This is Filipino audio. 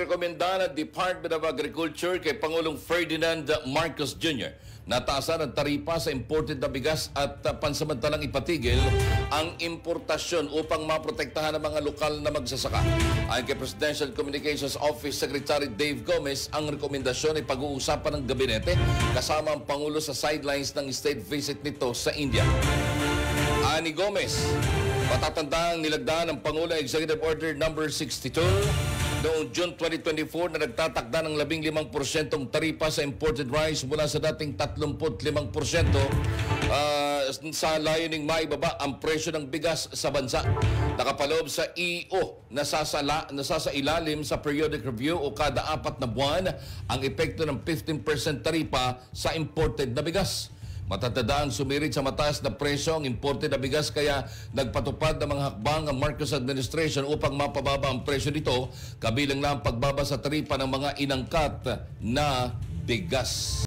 inirekomenda ng Department of Agriculture kay Pangulong Ferdinand Marcos Jr. na taasan ang taripa sa imported na bigas at pansamantalang ipatigil ang importasyon upang maprotektahan ang mga lokal na magsasaka. Ayon kay Presidential Communications Office Secretary Dave Gomez, ang rekomendasyon ay pag-uusapan ng gabinete kasama ang Pangulo sa sidelines ng state visit nito sa India. Ani Gomez, patatandang nilagdaan ng Pangulo Executive Order No. 62 noong June 2024 na nagtatakda ng 15% taripa sa imported rice mula sa dating 35% sa layuning maibaba ang presyo ng bigas sa bansa. Nakapaloob sa EO na ilalim sa periodic review o kada 4 na buwan ang epekto ng 15% taripa sa imported na bigas. Matatandaan sumirit sa mataas na presyo ang imported na bigas kaya nagpatupad ng mga hakbang ang Marcos administration upang mapababa ang presyo nito, kabilang na ang pagbaba sa taripa ng mga inangkat na bigas.